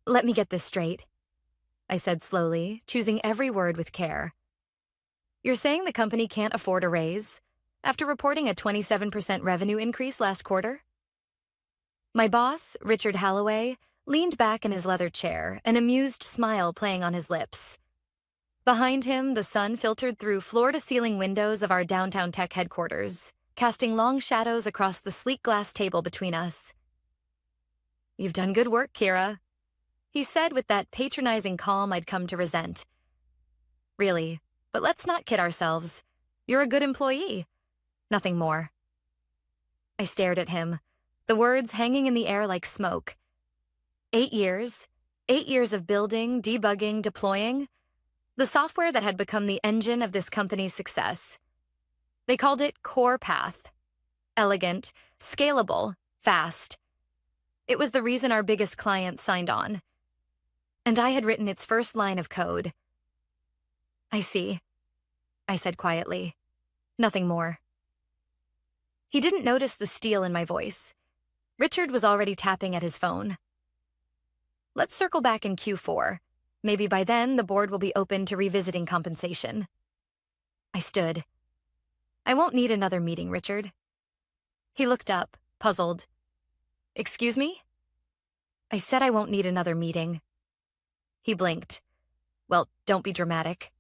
Let me get this straight, I said slowly, choosing every word with care. You're saying the company can't afford a raise after reporting a 27% revenue increase last quarter? My boss, Richard Halloway, leaned back in his leather chair, an amused smile playing on his lips. Behind him, the sun filtered through floor-to-ceiling windows of our downtown tech headquarters, casting long shadows across the sleek glass table between us. You've done good work, Kira, he said with that patronizing calm I'd come to resent. Really, but let's not kid ourselves. You're a good employee. Nothing more. I stared at him, the words hanging in the air like smoke. 8 years. 8 years of building, debugging, deploying. The software that had become the engine of this company's success. They called it Core Path. Elegant, scalable, fast. It was the reason our biggest clients signed on. And I had written its first line of code. I see, I said quietly. Nothing more. He didn't notice the steel in my voice. Richard was already tapping at his phone. Let's circle back in Q4. Maybe by then the board will be open to revisiting compensation. I stood. I won't need another meeting, Richard. He looked up, puzzled. Excuse me? I said I won't need another meeting. He blinked. Well, don't be dramatic.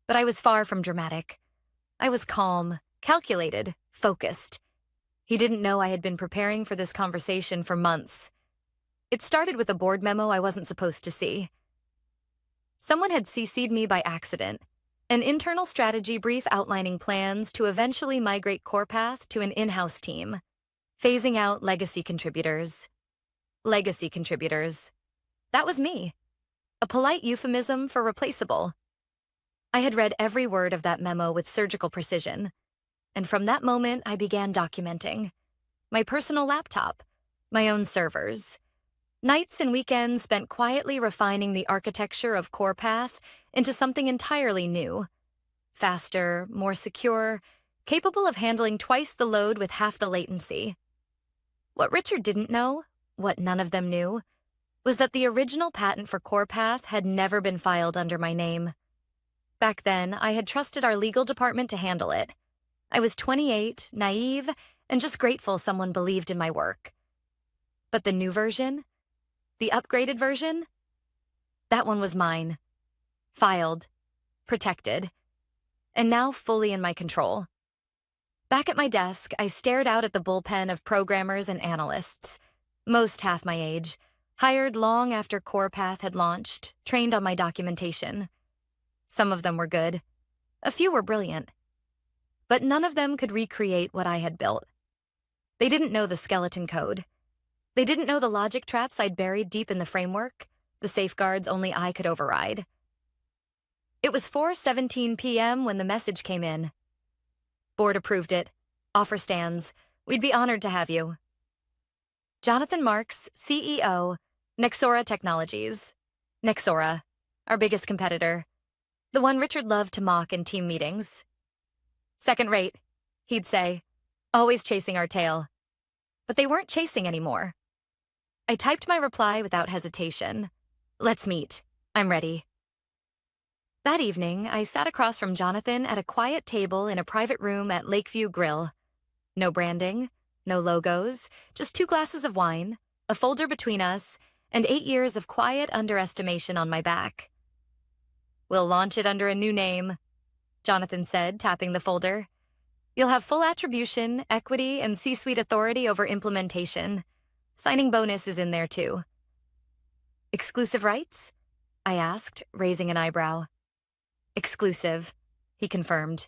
But I was far from dramatic. I was calm, calculated, focused. He didn't know I had been preparing for this conversation for months. It started with a board memo I wasn't supposed to see. Someone had CC'd me by accident. An internal strategy brief outlining plans to eventually migrate CorePath to an in-house team, phasing out legacy contributors. Legacy contributors. That was me. A polite euphemism for replaceable. I had read every word of that memo with surgical precision, and from that moment I began documenting. My personal laptop, my own servers. Nights and weekends spent quietly refining the architecture of CorePath into something entirely new. Faster, more secure, capable of handling twice the load with half the latency. What Richard didn't know, what none of them knew, was that the original patent for CorePath had never been filed under my name. Back then, I had trusted our legal department to handle it. I was 28, naive, and just grateful someone believed in my work. But the new version, the upgraded version, that one was mine. Filed, protected, and now fully in my control. Back at my desk, I stared out at the bullpen of programmers and analysts, most half my age, hired long after CorePath had launched, trained on my documentation. Some of them were good. A few were brilliant. But none of them could recreate what I had built. They didn't know the skeleton code. They didn't know the logic traps I'd buried deep in the framework, the safeguards only I could override. It was 4:17 p.m. when the message came in. Board approved it. Offer stands. We'd be honored to have you. Jonathan Marks, CEO, Nexora Technologies. Nexora, our biggest competitor. The one Richard loved to mock in team meetings. Second rate, he'd say, always chasing our tail. But they weren't chasing anymore. I typed my reply without hesitation. Let's meet. I'm ready. That evening, I sat across from Jonathan at a quiet table in a private room at Lakeview Grill. No branding, no logos, just 2 glasses of wine, a folder between us, and 8 years of quiet underestimation on my back. We'll launch it under a new name, Jonathan said, tapping the folder. You'll have full attribution, equity, and C-suite authority over implementation. Signing bonus is in there too. Exclusive rights? I asked, raising an eyebrow. Exclusive, he confirmed.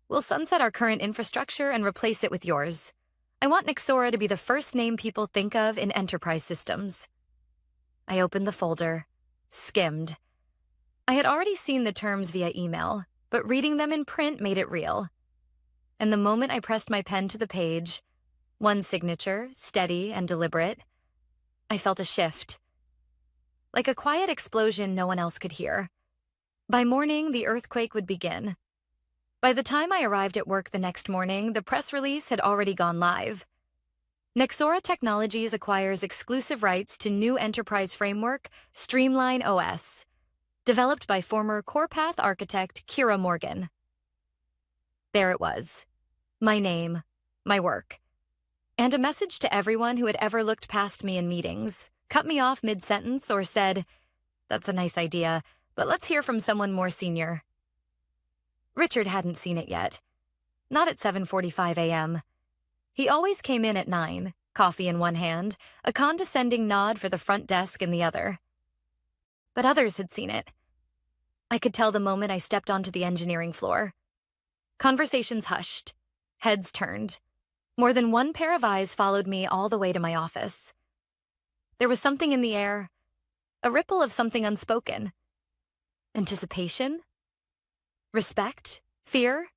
We'll sunset our current infrastructure and replace it with yours. I want Nexora to be the first name people think of in enterprise systems. I opened the folder, skimmed. I had already seen the terms via email, but reading them in print made it real. And the moment I pressed my pen to the page, one signature, steady and deliberate, I felt a shift. Like a quiet explosion no one else could hear. By morning, the earthquake would begin. By the time I arrived at work the next morning, the press release had already gone live. Nexora Technologies acquires exclusive rights to new enterprise framework, Streamline OS, developed by former CorePath architect Kira Morgan. There it was. My name, my work, and a message to everyone who had ever looked past me in meetings, cut me off mid-sentence, or said, "That's a nice idea, but let's hear from someone more senior." Richard hadn't seen it yet. Not at 7:45 a.m. He always came in at 9, coffee in one hand, a condescending nod for the front desk in the other. But others had seen it. I could tell the moment I stepped onto the engineering floor. Conversations hushed. Heads turned. More than one pair of eyes followed me all the way to my office. There was something in the air, a ripple of something unspoken. Anticipation? Respect? Fear?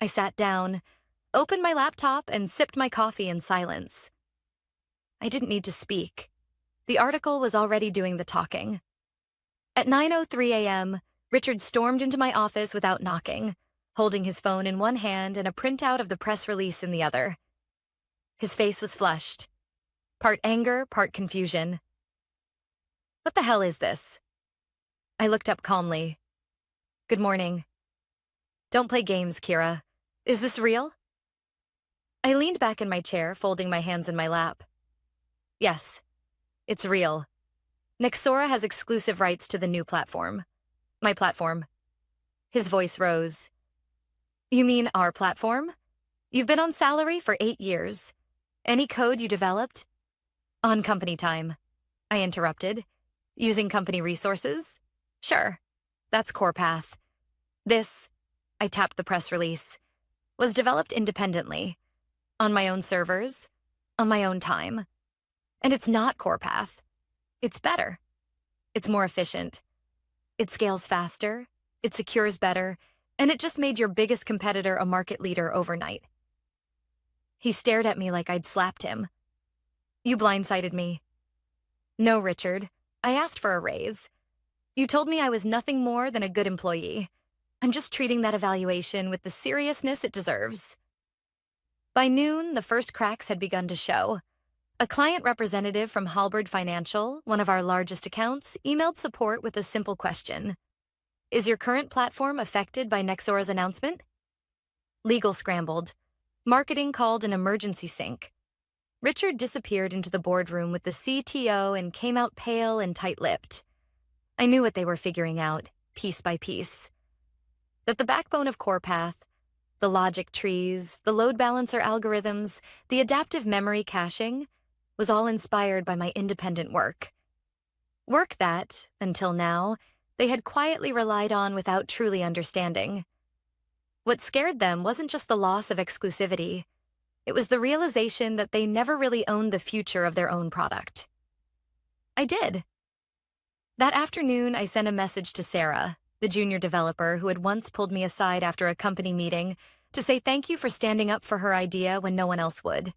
I sat down, opened my laptop, and sipped my coffee in silence. I didn't need to speak. The article was already doing the talking. At 9:03 a.m., Richard stormed into my office without knocking, holding his phone in one hand and a printout of the press release in the other. His face was flushed, part anger, part confusion. "What the hell is this?" I looked up calmly. "Good morning." "Don't play games, Kira. Is this real?" I leaned back in my chair, folding my hands in my lap. "Yes, it's real. Nexora has exclusive rights to the new platform. My platform." His voice rose. "You mean our platform? You've been on salary for 8 years. Any code you developed?" "On company time," I interrupted. "Using company resources?" "Sure. That's CorePath. This," I tapped the press release, "was developed independently, on my own servers, on my own time. And it's not CorePath. It's better. It's more efficient. It scales faster, it secures better, and it just made your biggest competitor a market leader overnight." He stared at me like I'd slapped him. "You blindsided me." "No, Richard. I asked for a raise. You told me I was nothing more than a good employee. I'm just treating that evaluation with the seriousness it deserves." By noon, the first cracks had begun to show. A client representative from Halberd Financial, one of our largest accounts, emailed support with a simple question. "Is your current platform affected by Nexora's announcement?" Legal scrambled. Marketing called an emergency sync. Richard disappeared into the boardroom with the CTO and came out pale and tight-lipped. I knew what they were figuring out, piece by piece. That the backbone of CorePath, the logic trees, the load balancer algorithms, the adaptive memory caching, was all inspired by my independent work. Work that, until now, they had quietly relied on without truly understanding. What scared them wasn't just the loss of exclusivity. It was the realization that they never really owned the future of their own product. I did. That afternoon, I sent a message to Sarah, the junior developer who had once pulled me aside after a company meeting to say thank you for standing up for her idea when no one else would.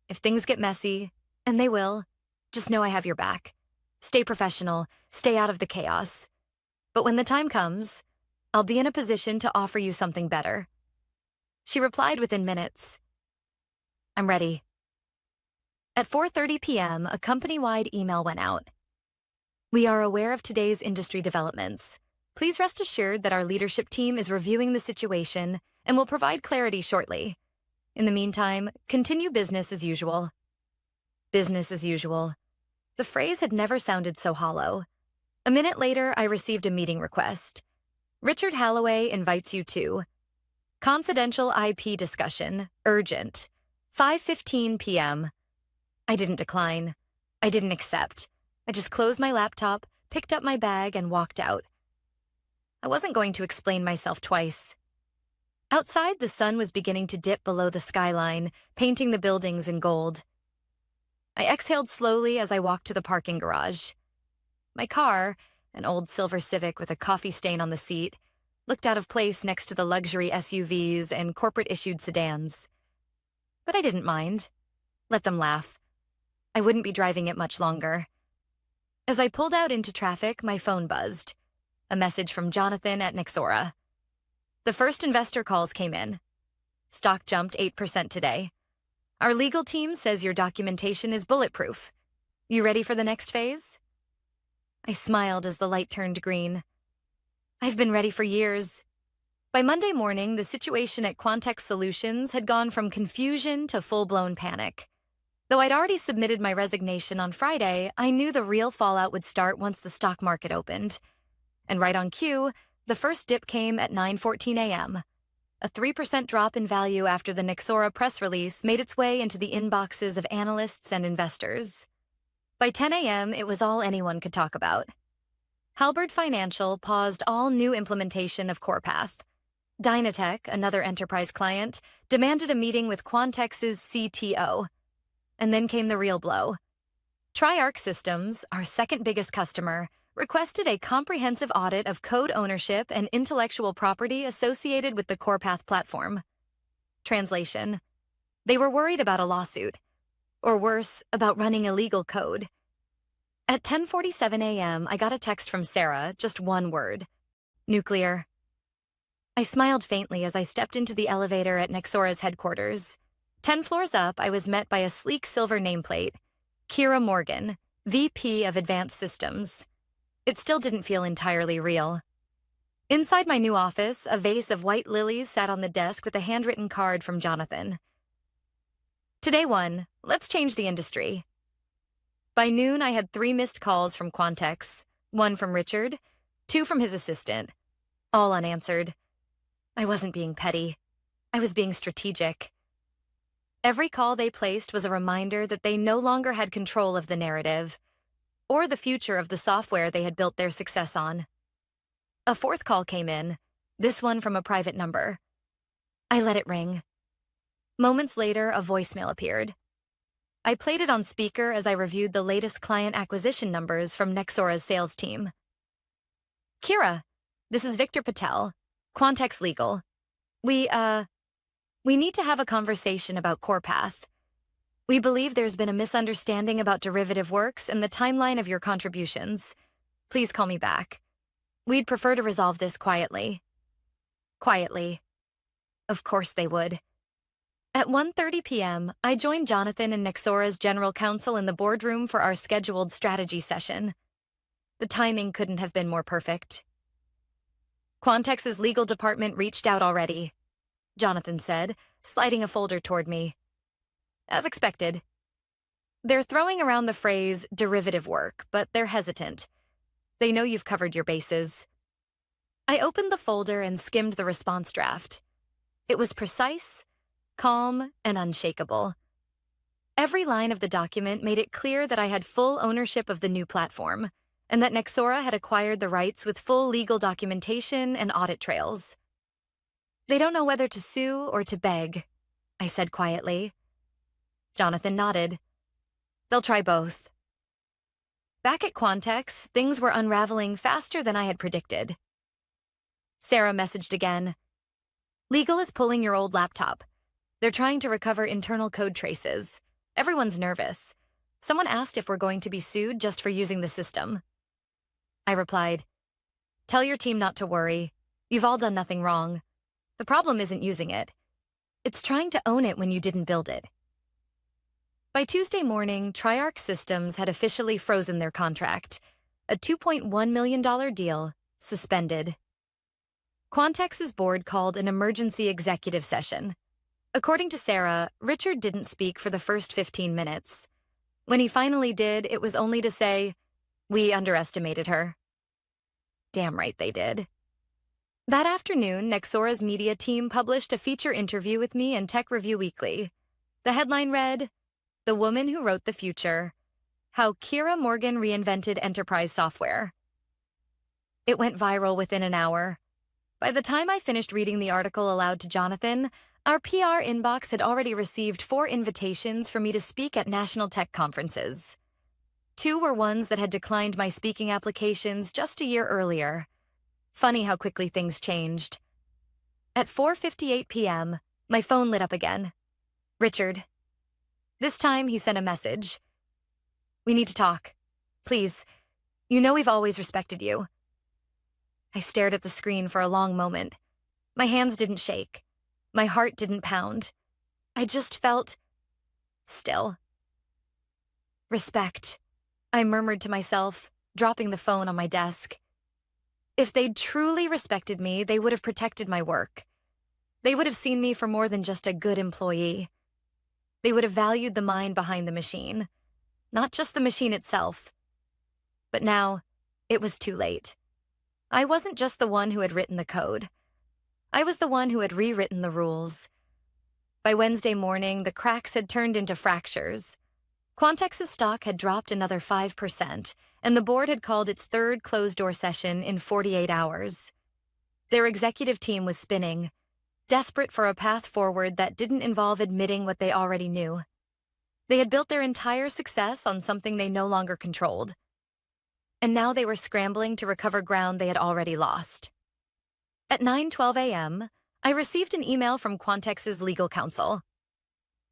"If things get messy, and they will, just know I have your back. Stay professional, stay out of the chaos. But when the time comes, I'll be in a position to offer you something better." She replied within minutes. "I'm ready." At 4:30 p.m., a company-wide email went out. "We are aware of today's industry developments. Please rest assured that our leadership team is reviewing the situation and will provide clarity shortly. In the meantime, continue business as usual." Business as usual. The phrase had never sounded so hollow. A minute later, I received a meeting request. "Richard Halloway invites you to confidential IP discussion, urgent, 5:15 p.m. I didn't decline. I didn't accept. I just closed my laptop, picked up my bag, and walked out. I wasn't going to explain myself twice. Outside, the sun was beginning to dip below the skyline, painting the buildings in gold. I exhaled slowly as I walked to the parking garage. My car, an old silver Civic with a coffee stain on the seat, looked out of place next to the luxury SUVs and corporate-issued sedans. But I didn't mind. Let them laugh. I wouldn't be driving it much longer. As I pulled out into traffic, my phone buzzed. A message from Jonathan at Nexora. The first investor calls came in. Stock jumped 8% today. Our legal team says your documentation is bulletproof. You ready for the next phase? I smiled as the light turned green. I've been ready for years. By Monday morning, the situation at Quantex Solutions had gone from confusion to full-blown panic. Though I'd already submitted my resignation on Friday, I knew the real fallout would start once the stock market opened. And right on cue, the first dip came at 9:14 a.m. A 3% drop in value after the Nexora press release made its way into the inboxes of analysts and investors. By 10 a.m., it was all anyone could talk about. Halberd Financial paused all new implementation of CorePath. Dynatech, another enterprise client, demanded a meeting with Quantex's CTO. And then came the real blow. Triarch Systems, our second biggest customer, requested a comprehensive audit of code ownership and intellectual property associated with the CorePath platform. Translation: they were worried about a lawsuit, or worse, about running illegal code. At 10:47 a.m., I got a text from Sarah, just one word: nuclear. I smiled faintly as I stepped into the elevator at Nexora's headquarters. 10 floors up, I was met by a sleek silver nameplate: Kira Morgan, VP of Advanced Systems. It still didn't feel entirely real. Inside my new office, a vase of white lilies sat on the desk with a handwritten card from Jonathan. Today 1, let's change the industry. By noon, I had 3 missed calls from Quantex, 1 from Richard, 2 from his assistant, all unanswered. I wasn't being petty. I was being strategic. Every call they placed was a reminder that they no longer had control of the narrative, or the future of the software they had built their success on. A 4th call came in, this one from a private number. I let it ring. Moments later, a voicemail appeared. I played it on speaker as I reviewed the latest client acquisition numbers from Nexora's sales team. Kira, this is Victor Patel, Quantex Legal. We need to have a conversation about CorePath. We believe there's been a misunderstanding about derivative works and the timeline of your contributions. Please call me back. We'd prefer to resolve this quietly. Quietly. Of course they would. At 1:30 p.m., I joined Jonathan and Nexora's general counsel in the boardroom for our scheduled strategy session. The timing couldn't have been more perfect. Quantex's legal department reached out already, Jonathan said, sliding a folder toward me. As expected. They're throwing around the phrase derivative work, but they're hesitant. They know you've covered your bases. I opened the folder and skimmed the response draft. It was precise, calm, and unshakable. Every line of the document made it clear that I had full ownership of the new platform, and that Nexora had acquired the rights with full legal documentation and audit trails. They don't know whether to sue or to beg, I said quietly. Jonathan nodded. They'll try both. Back at Quantex, things were unraveling faster than I had predicted. Sarah messaged again. Legal is pulling your old laptop. They're trying to recover internal code traces. Everyone's nervous. Someone asked if we're going to be sued just for using the system. I replied, tell your team not to worry. You've all done nothing wrong. The problem isn't using it. It's trying to own it when you didn't build it. By Tuesday morning, Triarch Systems had officially frozen their contract. A $2.1 million deal, suspended. Quantex's board called an emergency executive session. According to Sarah, Richard didn't speak for the first 15 minutes. When he finally did, it was only to say, we underestimated her. Damn right they did. That afternoon, Nexora's media team published a feature interview with me in Tech Review Weekly. The headline read, The Woman Who Wrote the Future: How Kira Morgan Reinvented Enterprise Software. It went viral within an hour. By the time I finished reading the article aloud to Jonathan, our PR inbox had already received 4 invitations for me to speak at national tech conferences. 2 were ones that had declined my speaking applications just a year earlier. Funny how quickly things changed. At 4:58 p.m., my phone lit up again. Richard. This time, he sent a message. We need to talk. Please. You know we've always respected you. I stared at the screen for a long moment. My hands didn't shake. My heart didn't pound. I just felt Still. Respect, I murmured to myself, dropping the phone on my desk. If they'd truly respected me, they would have protected my work. They would have seen me for more than just a good employee. They would have valued the mind behind the machine, not just the machine itself. But now, it was too late. I wasn't just the one who had written the code. I was the one who had rewritten the rules. By Wednesday morning, the cracks had turned into fractures. Quantex's stock had dropped another 5%, and the board had called its third closed-door session in 48 hours. Their executive team was spinning, desperate for a path forward that didn't involve admitting what they already knew. They had built their entire success on something they no longer controlled. And now they were scrambling to recover ground they had already lost. At 9:12 a.m., I received an email from Quantex's legal counsel.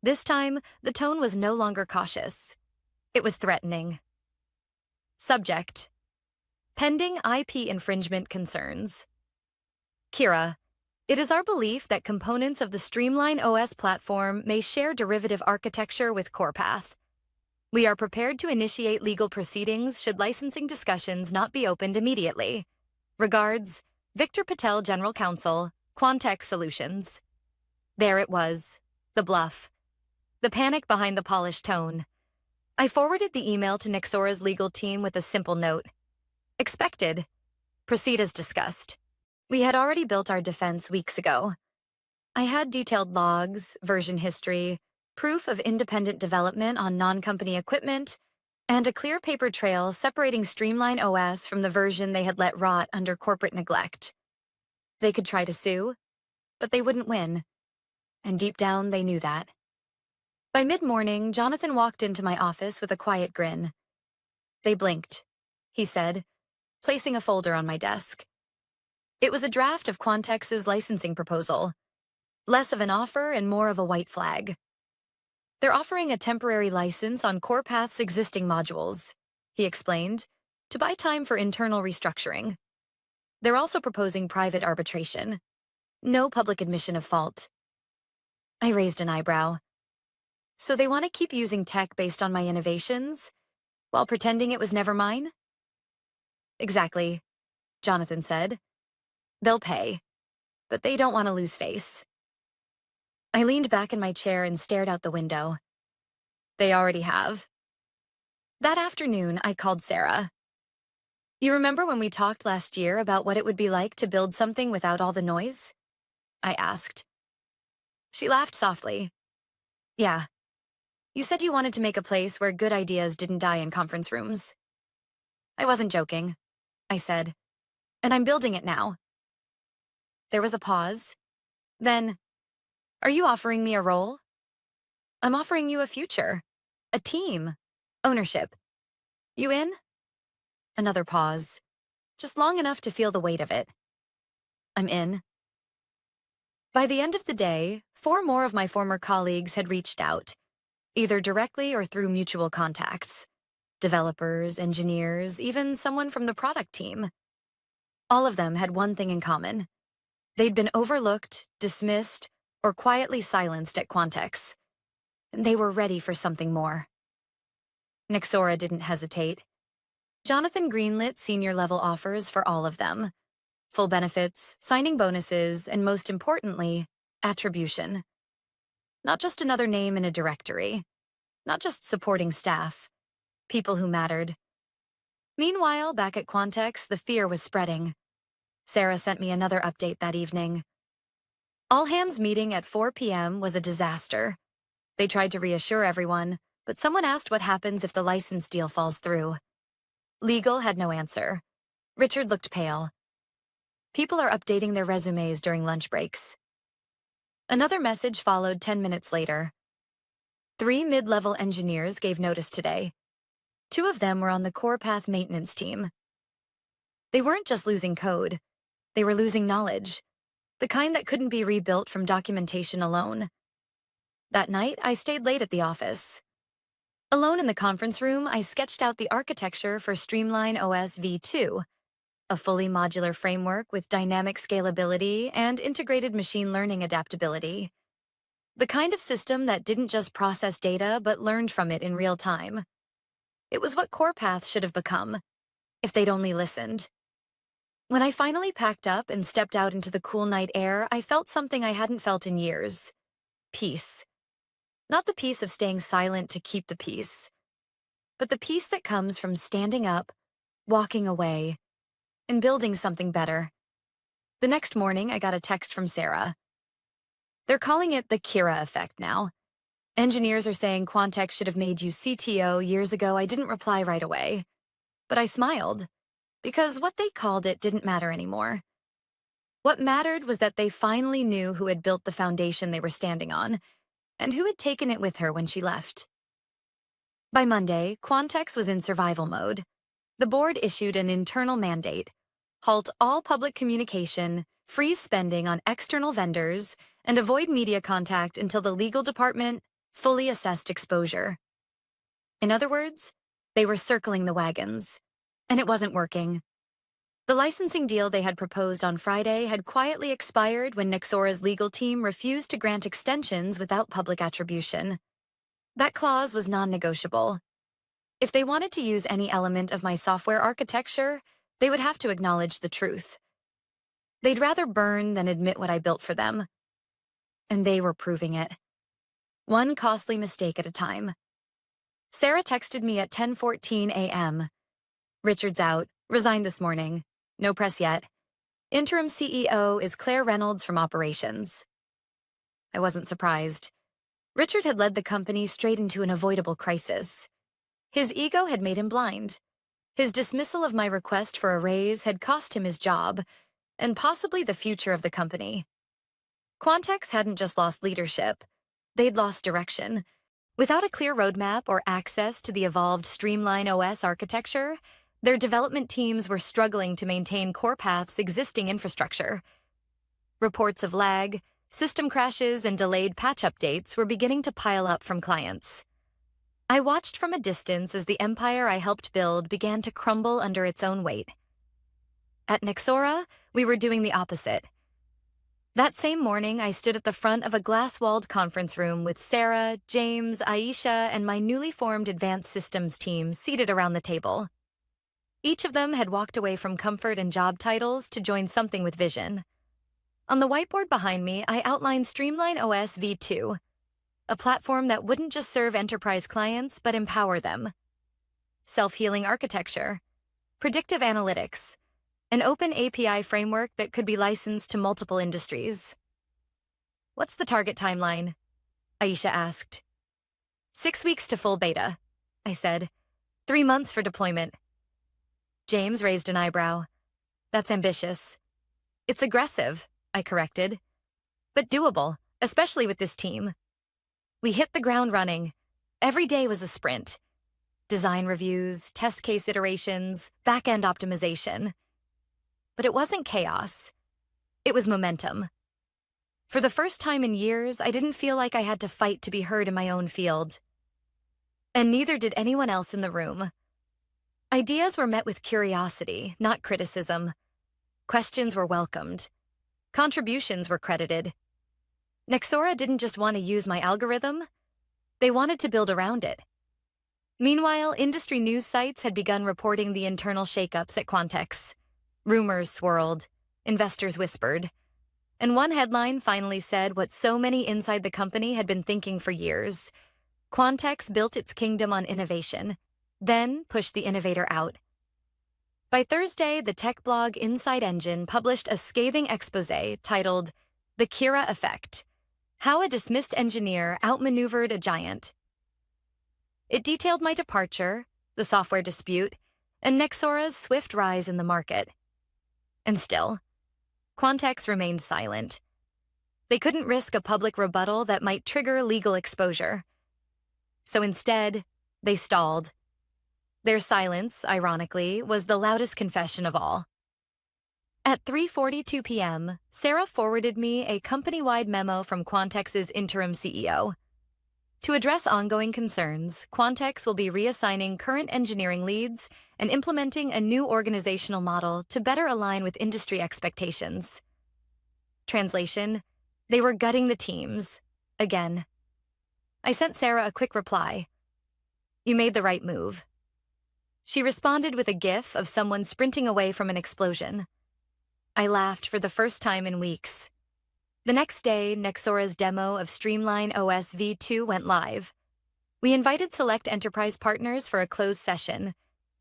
This time, the tone was no longer cautious. It was threatening. Subject: pending IP infringement concerns. Kira, it is our belief that components of the Streamline OS platform may share derivative architecture with CorePath. We are prepared to initiate legal proceedings should licensing discussions not be opened immediately. Regards, Victor Patel, General Counsel, Quantex Solutions. There it was, the bluff. The panic behind the polished tone. I forwarded the email to Nexora's legal team with a simple note. Expected. Proceed as discussed. We had already built our defense weeks ago. I had detailed logs, version history, proof of independent development on non-company equipment, and a clear paper trail separating Streamline OS from the version they had let rot under corporate neglect. They could try to sue, but they wouldn't win. And deep down, they knew that. By mid-morning, Jonathan walked into my office with a quiet grin. They blinked, he said, placing a folder on my desk. It was a draft of Quantex's licensing proposal. Less of an offer and more of a white flag. They're offering a temporary license on CorePath's existing modules, he explained, to buy time for internal restructuring. They're also proposing private arbitration. No public admission of fault. I raised an eyebrow. So they want to keep using tech based on my innovations, while pretending it was never mine? Exactly, Jonathan said. They'll pay, but they don't want to lose face. I leaned back in my chair and stared out the window. They already have. That afternoon, I called Sarah. You remember when we talked last year about what it would be like to build something without all the noise? I asked. She laughed softly. Yeah. You said you wanted to make a place where good ideas didn't die in conference rooms. I wasn't joking, I said. And I'm building it now. There was a pause. Then, are you offering me a role? I'm offering you a future, a team, ownership. You in? Another pause, just long enough to feel the weight of it. I'm in. By the end of the day, 4 more of my former colleagues had reached out, either directly or through mutual contacts. Developers, engineers, even someone from the product team. All of them had one thing in common. They'd been overlooked, dismissed, or quietly silenced at Quantex. They were ready for something more. Nexora didn't hesitate. Jonathan greenlit senior-level offers for all of them. Full benefits, signing bonuses, and most importantly, attribution. Not just another name in a directory. Not just supporting staff. People who mattered. Meanwhile, back at Quantex, the fear was spreading. Sarah sent me another update that evening. All-hands meeting at 4 p.m. was a disaster. They tried to reassure everyone, but someone asked what happens if the license deal falls through. Legal had no answer. Richard looked pale. People are updating their resumes during lunch breaks. Another message followed 10 minutes later. 3 mid-level engineers gave notice today. 2 of them were on the CorePath maintenance team. They weren't just losing code. They were losing knowledge, the kind that couldn't be rebuilt from documentation alone. That night, I stayed late at the office. Alone in the conference room, I sketched out the architecture for Streamline OS v2, a fully modular framework with dynamic scalability and integrated machine learning adaptability. The kind of system that didn't just process data but learned from it in real time. It was what CorePath should have become, if they'd only listened. When I finally packed up and stepped out into the cool night air, I felt something I hadn't felt in years. Peace. Not the peace of staying silent to keep the peace, but the peace that comes from standing up, walking away, and building something better. The next morning, I got a text from Sarah. They're calling it the Kira effect now. Engineers are saying Quantex should have made you CTO years ago. I didn't reply right away, but I smiled, because what they called it didn't matter anymore. What mattered was that they finally knew who had built the foundation they were standing on, and who had taken it with her when she left. By Monday, Quantex was in survival mode. The board issued an internal mandate: halt all public communication, freeze spending on external vendors, and avoid media contact until the legal department fully assessed exposure. In other words, they were circling the wagons, and it wasn't working. The licensing deal they had proposed on Friday had quietly expired when Nexora's legal team refused to grant extensions without public attribution. That clause was non-negotiable. If they wanted to use any element of my software architecture, they would have to acknowledge the truth. They'd rather burn than admit what I built for them. And they were proving it. One costly mistake at a time. Sarah texted me at 10:14 a.m. Richard's out, resigned this morning. No press yet. Interim CEO is Claire Reynolds from operations. I wasn't surprised. Richard had led the company straight into an avoidable crisis. His ego had made him blind. His dismissal of my request for a raise had cost him his job, and possibly the future of the company. Quantex hadn't just lost leadership. They'd lost direction. Without a clear roadmap or access to the evolved Streamline OS architecture, their development teams were struggling to maintain CorePath's existing infrastructure. Reports of lag, system crashes, and delayed patch updates were beginning to pile up from clients. I watched from a distance as the empire I helped build began to crumble under its own weight. At Nexora, we were doing the opposite. That same morning, I stood at the front of a glass-walled conference room with Sarah, James, Aisha, and my newly formed advanced systems team seated around the table. Each of them had walked away from comfort and job titles to join something with vision. On the whiteboard behind me, I outlined Streamline OS v2, a platform that wouldn't just serve enterprise clients but empower them. Self-healing architecture, predictive analytics, an open API framework that could be licensed to multiple industries. What's the target timeline? Aisha asked. 6 weeks to full beta, I said. 3 months for deployment. James raised an eyebrow. That's ambitious. It's aggressive, I corrected, but doable, especially with this team. We hit the ground running. Every day was a sprint. Design reviews, test case iterations, back-end optimization. But it wasn't chaos. It was momentum. For the first time in years, I didn't feel like I had to fight to be heard in my own field. And neither did anyone else in the room. Ideas were met with curiosity, not criticism. Questions were welcomed. Contributions were credited. Nexora didn't just want to use my algorithm, they wanted to build around it. Meanwhile, industry news sites had begun reporting the internal shakeups at Quantex. Rumors swirled, investors whispered, and one headline finally said what so many inside the company had been thinking for years. Quantex built its kingdom on innovation, then pushed the innovator out. By Thursday, the tech blog Inside Engine published a scathing exposé titled The Kira Effect: How a Dismissed Engineer Outmaneuvered a Giant. It detailed my departure, the software dispute, and Nexora's swift rise in the market. And still, Quantex remained silent. They couldn't risk a public rebuttal that might trigger legal exposure. So instead, they stalled. Their silence, ironically, was the loudest confession of all. At 3:42 p.m., Sarah forwarded me a company-wide memo from Quantex's interim CEO. To address ongoing concerns, Quantex will be reassigning current engineering leads and implementing a new organizational model to better align with industry expectations. Translation: they were gutting the teams, Again. I sent Sarah a quick reply. You made the right move. She responded with a gif of someone sprinting away from an explosion. I laughed for the first time in weeks. The next day, Nexora's demo of Streamline OS v2 went live. We invited select enterprise partners for a closed session,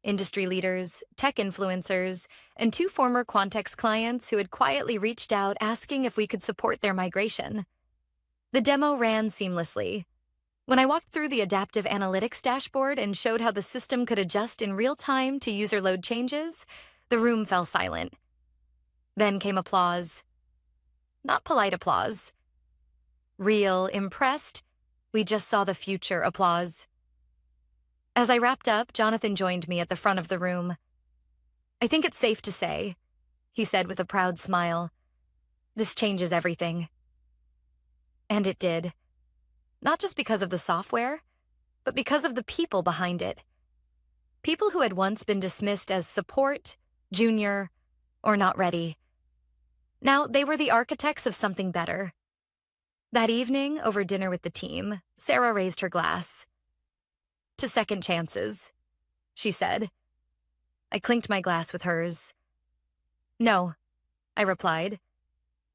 industry leaders, tech influencers, and 2 former Quantex clients who had quietly reached out asking if we could support their migration. The demo ran seamlessly. When I walked through the adaptive analytics dashboard and showed how the system could adjust in real time to user load changes, the room fell silent. Then came applause. Not polite applause. Real, impressed, we just saw the future applause. As I wrapped up, Jonathan joined me at the front of the room. I think it's safe to say, he said with a proud smile, this changes everything. And it did. Not just because of the software, but because of the people behind it. People who had once been dismissed as support, junior, or not ready. Now they were the architects of something better. That evening, over dinner with the team, Sarah raised her glass. To second chances, she said. I clinked my glass with hers. No, I replied.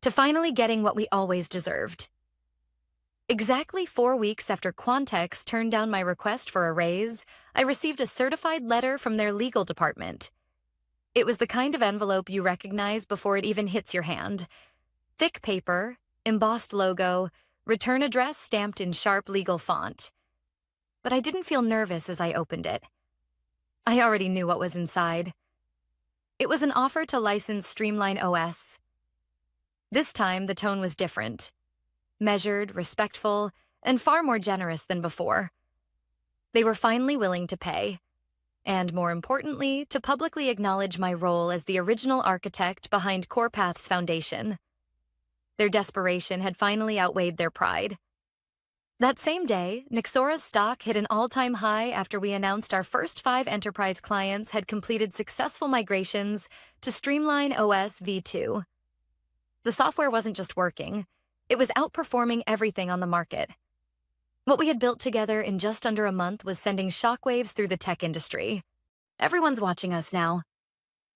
To finally getting what we always deserved. Exactly 4 weeks after Quantex turned down my request for a raise, I received a certified letter from their legal department. It was the kind of envelope you recognize before it even hits your hand. Thick paper, embossed logo, return address stamped in sharp legal font. But I didn't feel nervous as I opened it. I already knew what was inside. It was an offer to license Streamline OS. This time, the tone was different. Measured, respectful, and far more generous than before. They were finally willing to pay. And more importantly, to publicly acknowledge my role as the original architect behind CorePath's foundation. Their desperation had finally outweighed their pride. That same day, Nexora's stock hit an all-time high after we announced our first 5 enterprise clients had completed successful migrations to Streamline OS v2. The software wasn't just working, it was outperforming everything on the market. What we had built together in just under a month was sending shockwaves through the tech industry. Everyone's watching us now,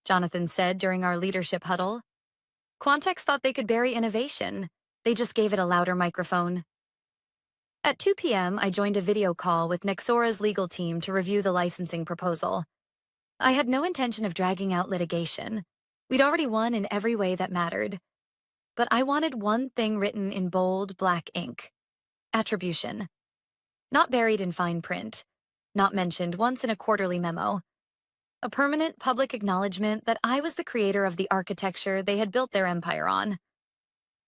Jonathan said during our leadership huddle. Quantex thought they could bury innovation. They just gave it a louder microphone. At 2 p.m., I joined a video call with Nexora's legal team to review the licensing proposal. I had no intention of dragging out litigation. We'd already won in every way that mattered. But I wanted one thing written in bold, black ink. Attribution. Not buried in fine print. Not mentioned once in a quarterly memo. A permanent public acknowledgement that I was the creator of the architecture they had built their empire on.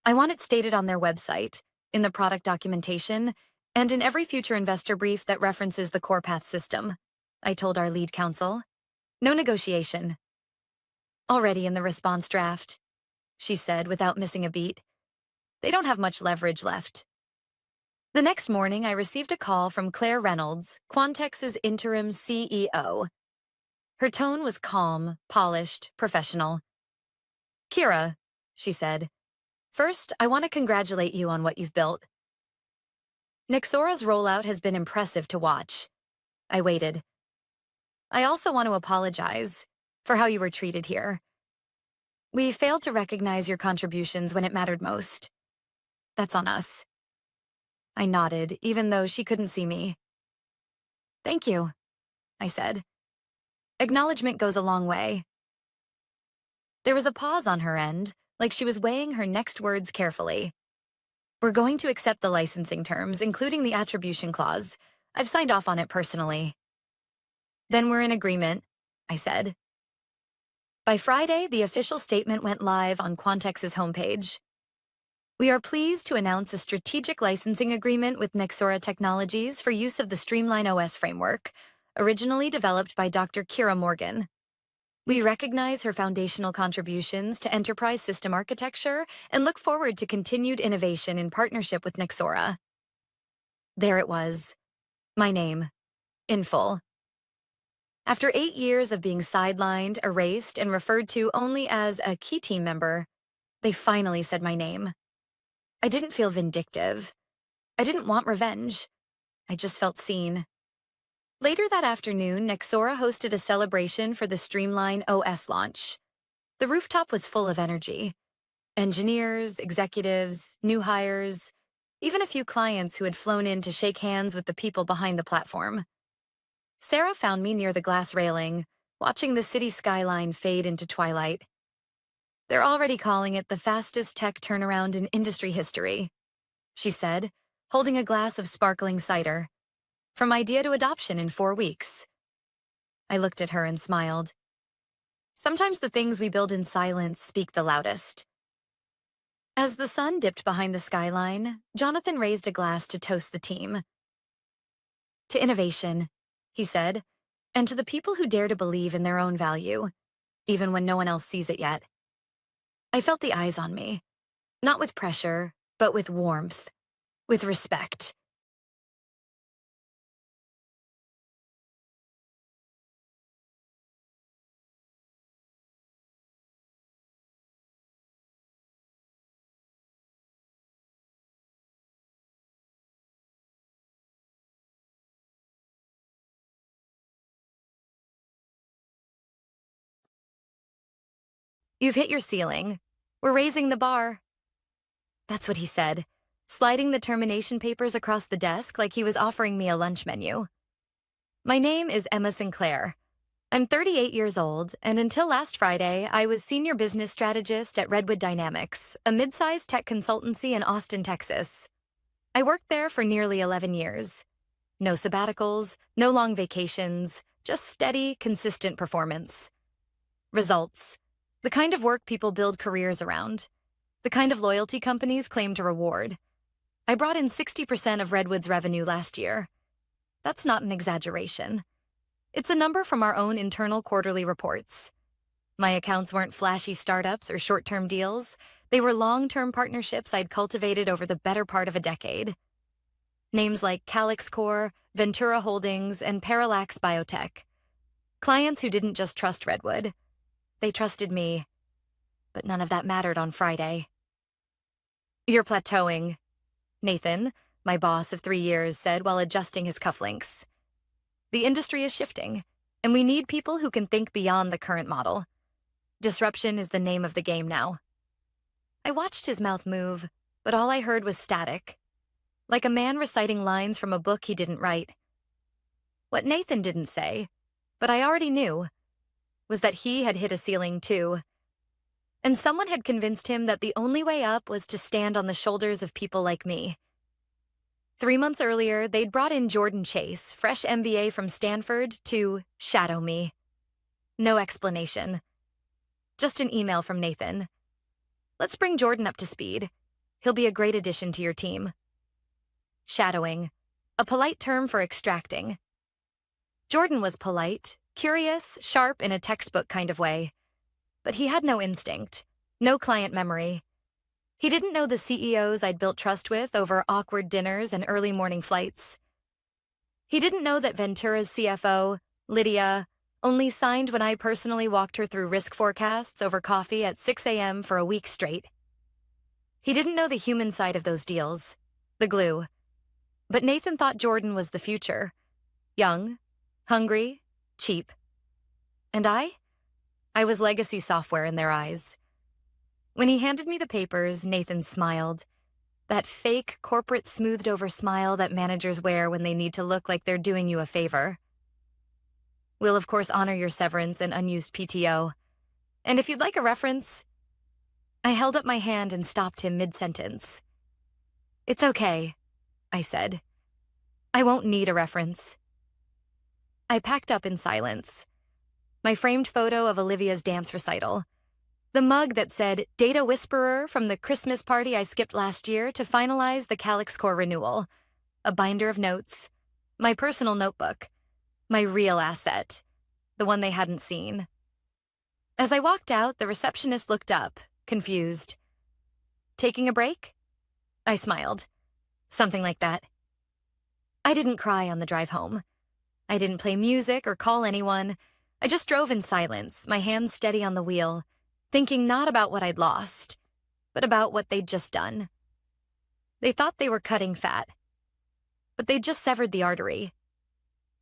I want it stated on their website, in the product documentation, and in every future investor brief that references the CorePath system, I told our lead counsel. No negotiation. Already in the response draft, she said without missing a beat. They don't have much leverage left. The next morning, I received a call from Claire Reynolds, Quantex's interim CEO. Her tone was calm, polished, professional. Kira, she said, first, I want to congratulate you on what you've built. Nexora's rollout has been impressive to watch. I waited. I also want to apologize for how you were treated here. We failed to recognize your contributions when it mattered most. That's on us. I nodded, even though she couldn't see me. Thank you, I said. Acknowledgement goes a long way. There was a pause on her end, like she was weighing her next words carefully. We're going to accept the licensing terms, including the attribution clause. I've signed off on it personally. Then we're in agreement, I said. By Friday, the official statement went live on Quantex's homepage. We are pleased to announce a strategic licensing agreement with Nexora Technologies for use of the Streamline OS framework, originally developed by Dr. Kira Morgan. We recognize her foundational contributions to enterprise system architecture and look forward to continued innovation in partnership with Nexora. There it was, my name, in full. After 8 years of being sidelined, erased, and referred to only as a key team member, they finally said my name. I didn't feel vindictive. I didn't want revenge. I just felt seen. Later that afternoon, Nexora hosted a celebration for the Streamline OS launch. The rooftop was full of energy. Engineers, executives, new hires, even a few clients who had flown in to shake hands with the people behind the platform. Sarah found me near the glass railing, watching the city skyline fade into twilight. "They're already calling it the fastest tech turnaround in industry history," she said, holding a glass of sparkling cider. "From idea to adoption in 4 weeks." I looked at her and smiled. Sometimes the things we build in silence speak the loudest. As the sun dipped behind the skyline, Jonathan raised a glass to toast the team. "To innovation," he said, "and to the people who dare to believe in their own value, even when no one else sees it yet." I felt the eyes on me, not with pressure, but with warmth, with respect. "You've hit your ceiling. We're raising the bar." That's what he said, sliding the termination papers across the desk like he was offering me a lunch menu. "My name is Emma Sinclair. I'm 38 years old, and until last Friday, I was senior business strategist at Redwood Dynamics, a mid-sized tech consultancy in Austin, Texas. I worked there for nearly 11 years. No sabbaticals, no long vacations, just steady, consistent performance. Results. The kind of work people build careers around. The kind of loyalty companies claim to reward. I brought in 60% of Redwood's revenue last year. That's not an exaggeration. It's a number from our own internal quarterly reports. My accounts weren't flashy startups or short-term deals. They were long-term partnerships I'd cultivated over the better part of a decade. Names like Calyx Corp, Ventura Holdings, and Parallax Biotech. Clients who didn't just trust Redwood. They trusted me. But none of that mattered on Friday. "You're plateauing," Nathan, my boss of 3 years, said while adjusting his cufflinks. "The industry is shifting, and we need people who can think beyond the current model. Disruption is the name of the game now." I watched his mouth move, but all I heard was static, like a man reciting lines from a book he didn't write. What Nathan didn't say, but I already knew, was that he had hit a ceiling too. And someone had convinced him that the only way up was to stand on the shoulders of people like me. 3 months earlier, they'd brought in Jordan Chase, fresh MBA from Stanford, to shadow me. No explanation. Just an email from Nathan. "Let's bring Jordan up to speed. He'll be a great addition to your team." Shadowing, a polite term for extracting. Jordan was polite, curious, sharp in a textbook kind of way. But he had no instinct, no client memory. He didn't know the CEOs I'd built trust with over awkward dinners and early morning flights. He didn't know that Ventura's CFO, Lydia, only signed when I personally walked her through risk forecasts over coffee at 6 a.m. for a week straight. He didn't know the human side of those deals, the glue. But Nathan thought Jordan was the future. Young, hungry, cheap. And I was legacy software in their eyes. When he handed me the papers, Nathan smiled. That fake, corporate, smoothed-over smile that managers wear when they need to look like they're doing you a favor. "We'll, of course, honor your severance and unused PTO. And if you'd like a reference..." I held up my hand and stopped him mid-sentence. "It's okay," I said. "I won't need a reference." I packed up in silence. My framed photo of Olivia's dance recital. The mug that said, "Data Whisperer" from the Christmas party I skipped last year to finalize the Calyx Corp renewal. A binder of notes. My personal notebook. My real asset. The one they hadn't seen. As I walked out, the receptionist looked up, confused. "Taking a break?" I smiled. Something like that. I didn't cry on the drive home. I didn't play music or call anyone. I just drove in silence, my hands steady on the wheel, thinking not about what I'd lost, but about what they'd just done. They thought they were cutting fat, but they'd just severed the artery.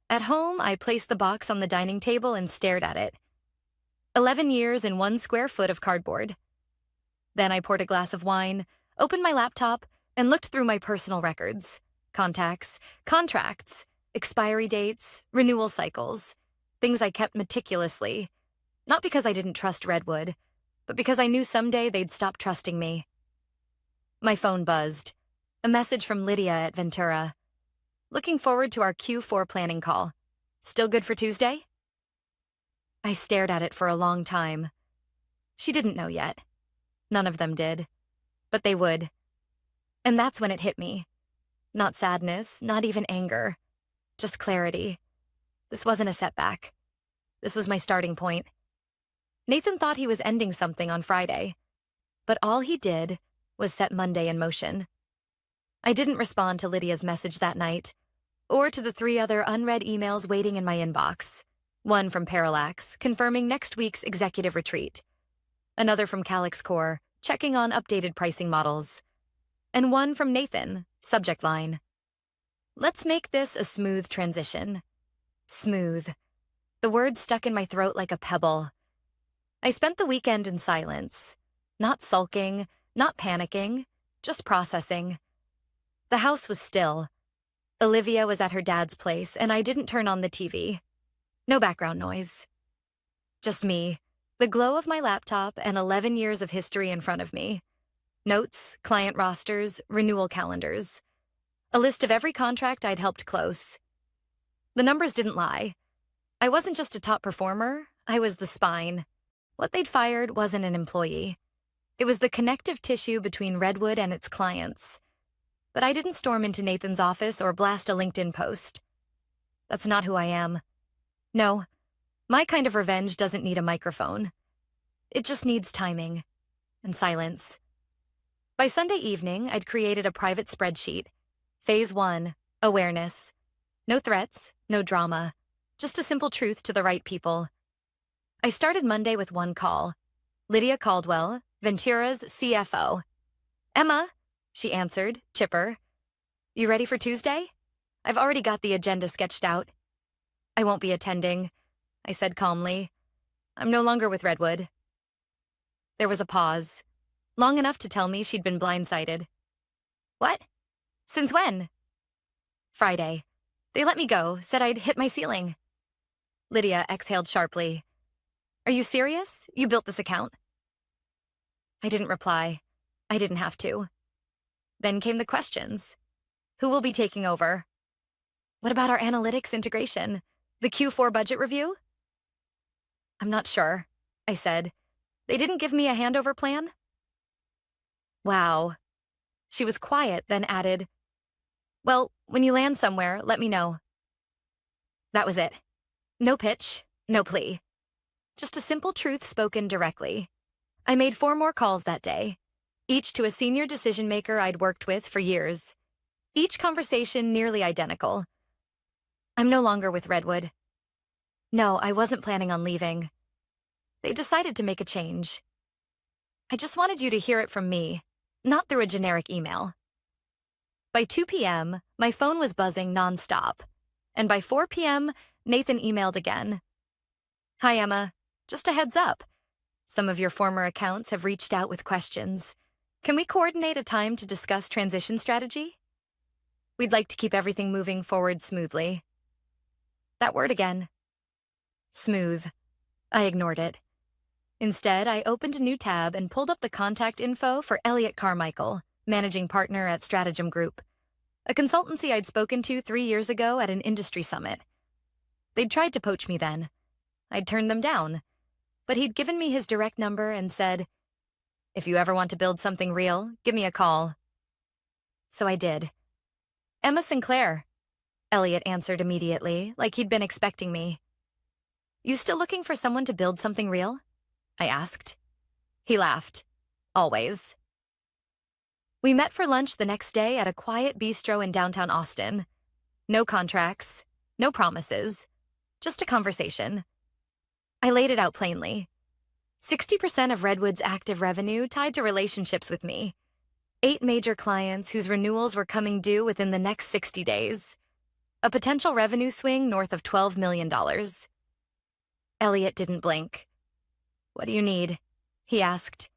At home, I placed the box on the dining table and stared at it. 11 years in 1 square foot of cardboard. Then I poured a glass of wine, opened my laptop, and looked through my personal records, contacts, contracts, expiry dates, renewal cycles, things I kept meticulously, not because I didn't trust Redwood, but because I knew someday they'd stop trusting me. My phone buzzed. A message from Lydia at Ventura. Looking forward to our Q4 planning call. Still good for Tuesday? I stared at it for a long time. She didn't know yet. None of them did. But they would. And that's when it hit me. Not sadness, not even anger. Just clarity. This wasn't a setback. This was my starting point. Nathan thought he was ending something on Friday. But all he did was set Monday in motion. I didn't respond to Lydia's message that night, or to the 3 other unread emails waiting in my inbox. One from Parallax, confirming next week's executive retreat. Another from Calyx Core, checking on updated pricing models. And one from Nathan, subject line. Let's make this a smooth transition. Smooth. The word stuck in my throat like a pebble. I spent the weekend in silence. Not sulking, not panicking, just processing. The house was still. Olivia was at her dad's place, and I didn't turn on the TV. No background noise. Just me, the glow of my laptop, and 11 years of history in front of me. Notes, client rosters, renewal calendars. A list of every contract I'd helped close. The numbers didn't lie. I wasn't just a top performer, I was the spine. What they'd fired wasn't an employee. It was the connective tissue between Redwood and its clients. But I didn't storm into Nathan's office or blast a LinkedIn post. That's not who I am. No, my kind of revenge doesn't need a microphone. It just needs timing and silence. By Sunday evening, I'd created a private spreadsheet. Phase 1, awareness. No threats, no drama. Just a simple truth to the right people. I started Monday with 1 call. Lydia Caldwell, Ventura's CFO. Emma, she answered, chipper. You ready for Tuesday? I've already got the agenda sketched out. I won't be attending, I said calmly. I'm no longer with Redwood. There was a pause, long enough to tell me she'd been blindsided. What? Since when? Friday. They let me go, said I'd hit my ceiling. Lydia exhaled sharply. Are you serious? You built this account? I didn't reply. I didn't have to. Then came the questions. Who will be taking over? What about our analytics integration? The Q4 budget review? I'm not sure, I said. They didn't give me a handover plan? Wow. She was quiet, then added, well, when you land somewhere, let me know. That was it. No pitch, no plea. Just a simple truth spoken directly. I made 4 more calls that day, each to a senior decision-maker I'd worked with for years. Each conversation nearly identical. I'm no longer with Redwood. No, I wasn't planning on leaving. They decided to make a change. I just wanted you to hear it from me, not through a generic email. By 2 p.m., my phone was buzzing nonstop. And by 4 p.m., Nathan emailed again. Hi, Emma. Just a heads up. Some of your former accounts have reached out with questions. Can we coordinate a time to discuss transition strategy? We'd like to keep everything moving forward smoothly. That word again. Smooth. I ignored it. Instead, I opened a new tab and pulled up the contact info for Elliot Carmichael, managing partner at Stratagem Group, a consultancy I'd spoken to 3 years ago at an industry summit. They'd tried to poach me then. I'd turned them down, but he'd given me his direct number and said, if you ever want to build something real, give me a call. So I did. Emma Sinclair, Elliot answered immediately, like he'd been expecting me. You still looking for someone to build something real? I asked. He laughed. Always. We met for lunch the next day at a quiet bistro in downtown Austin. No contracts, no promises, just a conversation. I laid it out plainly. 60% of Redwood's active revenue tied to relationships with me. 8 major clients whose renewals were coming due within the next 60 days. A potential revenue swing north of $12 million. Elliot didn't blink. "What do you need?" he asked.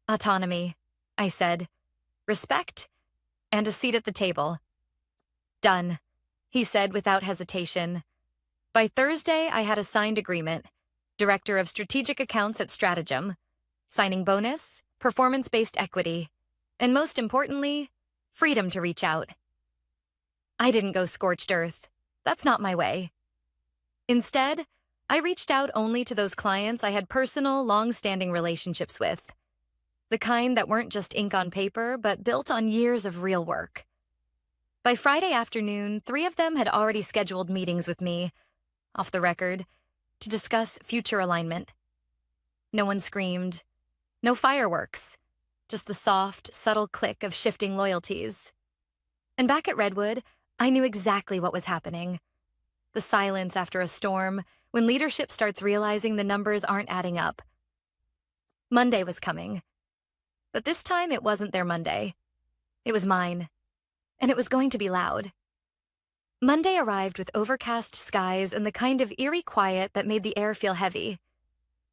"Autonomy," I said. "Respect, and a seat at the table." "Done," he said without hesitation. By Thursday, I had a signed agreement. Director of Strategic Accounts at Stratagem. Signing bonus, performance-based equity, and most importantly, freedom to reach out. I didn't go scorched earth. That's not my way. Instead, I reached out only to those clients I had personal, long-standing relationships with. The kind that weren't just ink on paper, but built on years of real work. By Friday afternoon, 3 of them had already scheduled meetings with me, off the record, to discuss future alignment. No one screamed. No fireworks. Just the soft, subtle click of shifting loyalties. And back at Redwood, I knew exactly what was happening. The silence after a storm, when leadership starts realizing the numbers aren't adding up. Monday was coming. But this time it wasn't their Monday. It was mine. And it was going to be loud. Monday arrived with overcast skies and the kind of eerie quiet that made the air feel heavy.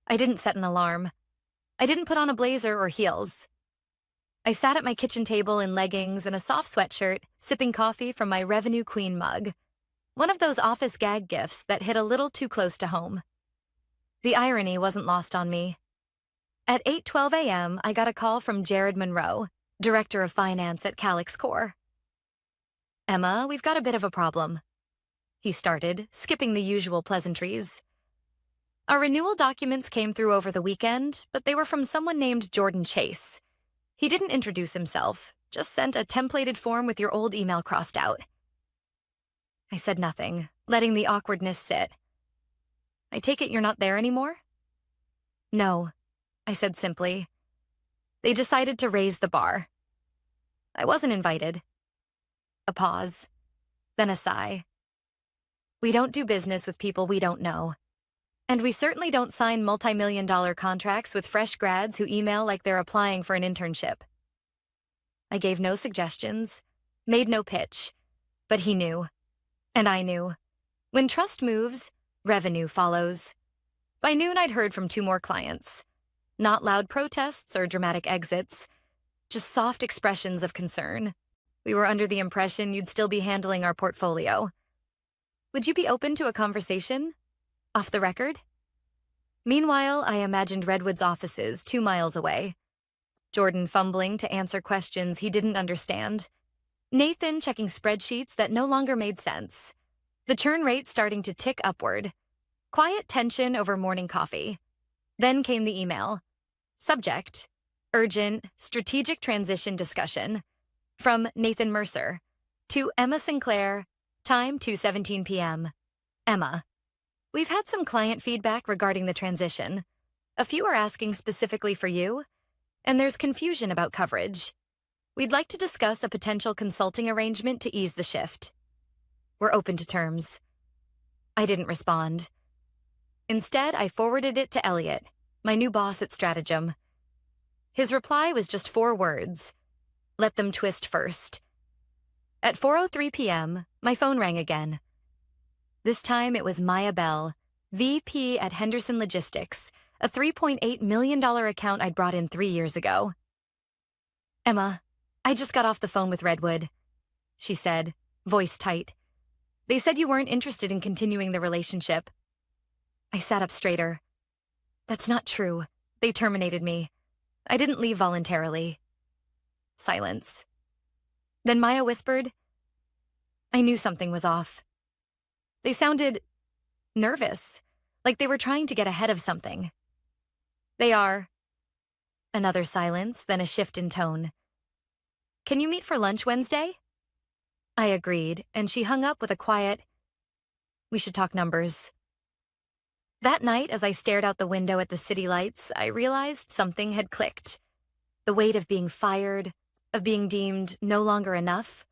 I didn't set an alarm. I didn't put on a blazer or heels. I sat at my kitchen table in leggings and a soft sweatshirt, sipping coffee from my Revenue Queen mug. One of those office gag gifts that hit a little too close to home. The irony wasn't lost on me. At 8:12 a.m., I got a call from Jared Monroe, Director of Finance at Calyx Corp. "Emma, we've got a bit of a problem," he started, skipping the usual pleasantries. "Our renewal documents came through over the weekend, but they were from someone named Jordan Chase. He didn't introduce himself, just sent a templated form with your old email crossed out." I said nothing, letting the awkwardness sit. "I take it you're not there anymore?" "No," I said simply. "They decided to raise the bar. I wasn't invited." A pause, then a sigh. "We don't do business with people we don't know. And we certainly don't sign multi-million-dollar contracts with fresh grads who email like they're applying for an internship." I gave no suggestions, made no pitch, but he knew. And I knew. When trust moves, revenue follows. By noon, I'd heard from 2 more clients. Not loud protests or dramatic exits, just soft expressions of concern. We were under the impression you'd still be handling our portfolio. "Would you be open to a conversation? Off the record?" Meanwhile, I imagined Redwood's offices 2 miles away. Jordan fumbling to answer questions he didn't understand. Nathan checking spreadsheets that no longer made sense. The churn rate starting to tick upward. Quiet tension over morning coffee. Then came the email. Subject: urgent, strategic transition discussion. From Nathan Mercer. To Emma Sinclair. Time 2:17 p.m. Emma. "We've had some client feedback regarding the transition. A few are asking specifically for you, and there's confusion about coverage. We'd like to discuss a potential consulting arrangement to ease the shift. We're open to terms." I didn't respond. Instead, I forwarded it to Elliot, my new boss at Stratagem. His reply was just 4 words. "Let them twist first." At 4:03 p.m., my phone rang again. This time it was Maya Bell, VP at Henderson Logistics, a $3.8 million account I'd brought in 3 years ago. "Emma, I just got off the phone with Redwood," she said, voice tight. "They said you weren't interested in continuing the relationship." I sat up straighter. "That's not true. They terminated me. I didn't leave voluntarily." Silence. Then Maya whispered, "I knew something was off." They sounded nervous, like they were trying to get ahead of something. "They are." Another silence, then a shift in tone. "Can you meet for lunch Wednesday?" I agreed, and she hung up with a quiet, "We should talk numbers." That night, as I stared out the window at the city lights, I realized something had clicked. The weight of being fired, of being deemed no longer enough,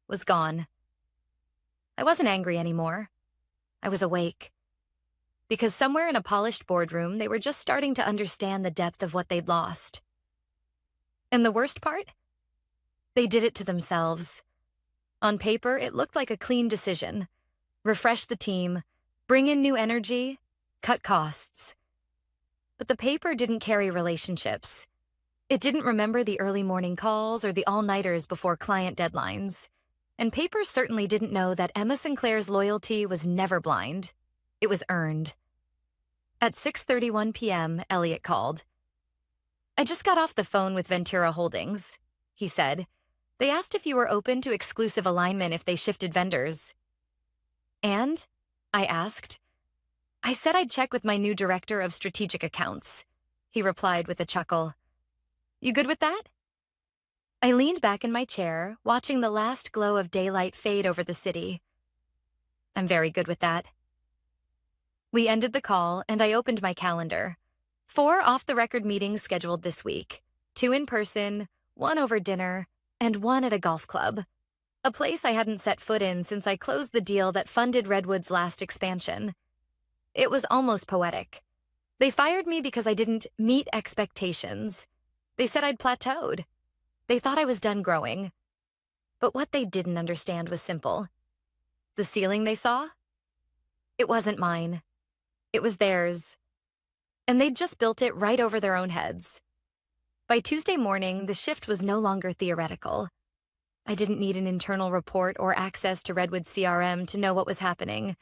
was gone. I wasn't angry anymore. I was awake. Because somewhere in a polished boardroom, they were just starting to understand the depth of what they'd lost. And the worst part? They did it to themselves. On paper, it looked like a clean decision. Refresh the team, bring in new energy, cut costs. But the paper didn't carry relationships. It didn't remember the early morning calls or the all-nighters before client deadlines. And paper certainly didn't know that Emma Sinclair's loyalty was never blind. It was earned. At 6:31 p.m., Elliot called. "I just got off the phone with Ventura Holdings," he said. "They asked if you were open to exclusive alignment if they shifted vendors." "And?" I asked. "I said I'd check with my new director of strategic accounts," he replied with a chuckle. "You good with that?" I leaned back in my chair, watching the last glow of daylight fade over the city. "I'm very good with that." We ended the call, and I opened my calendar. 4 off-the-record meetings scheduled this week. 2 in person, 1 over dinner, and 1 at a golf club. A place I hadn't set foot in since I closed the deal that funded Redwood's last expansion. It was almost poetic. They fired me because I didn't meet expectations. They said I'd plateaued. They thought I was done growing. But what they didn't understand was simple. The ceiling they saw? It wasn't mine. It was theirs. And they'd just built it right over their own heads. By Tuesday morning, the shift was no longer theoretical. I didn't need an internal report or access to Redwood's CRM to know what was happening.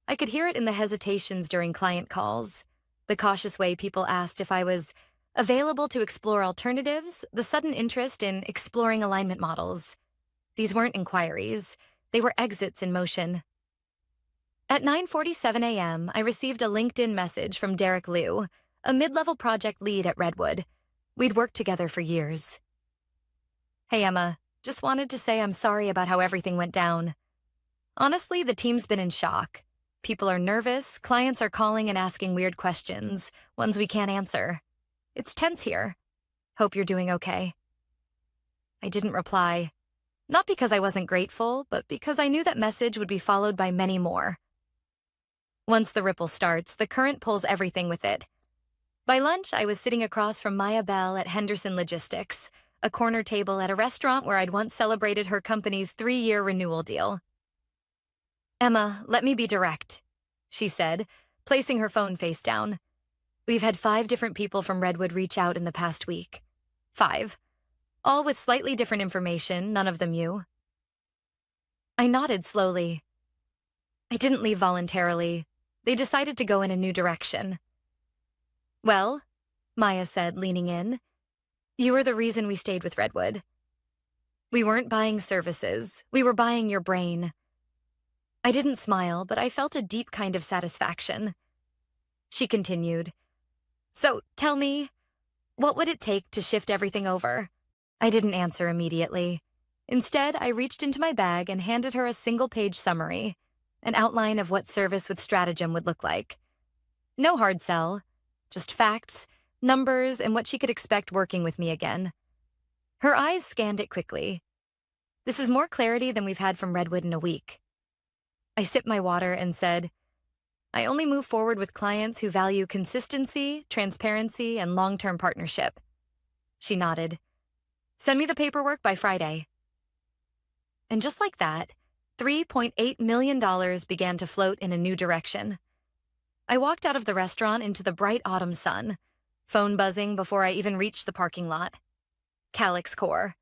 I could hear it in the hesitations during client calls, the cautious way people asked if I was available to explore alternatives, the sudden interest in exploring alignment models. These weren't inquiries. They were exits in motion. At 9:47 a.m., I received a LinkedIn message from Derek Liu, a mid-level project lead at Redwood. We'd worked together for years. "Hey, Emma. Just wanted to say I'm sorry about how everything went down. Honestly, the team's been in shock. People are nervous, clients are calling and asking weird questions, ones we can't answer. It's tense here. Hope you're doing okay." I didn't reply. Not because I wasn't grateful, but because I knew that message would be followed by many more. Once the ripple starts, the current pulls everything with it. By lunch, I was sitting across from Maya Bell at Henderson Logistics, a corner table at a restaurant where I'd once celebrated her company's 3-year renewal deal. "Emma, let me be direct," she said, placing her phone face down. "We've had 5 different people from Redwood reach out in the past week. 5. All with slightly different information, none of them you." I nodded slowly. "I didn't leave voluntarily. They decided to go in a new direction." "Well," Maya said, leaning in, "you were the reason we stayed with Redwood. We weren't buying services. We were buying your brain." I didn't smile, but I felt a deep kind of satisfaction. She continued, "So, tell me, what would it take to shift everything over?" I didn't answer immediately. Instead, I reached into my bag and handed her a single-page summary, an outline of what service with stratagem would look like. No hard sell, just facts, numbers, and what she could expect working with me again. Her eyes scanned it quickly. "This is more clarity than we've had from Redwood in a week." I sipped my water and said, "I only move forward with clients who value consistency, transparency, and long-term partnership." She nodded. "Send me the paperwork by Friday." And just like that, $3.8 million began to float in a new direction. I walked out of the restaurant into the bright autumn sun, phone buzzing before I even reached the parking lot. Calyx Core.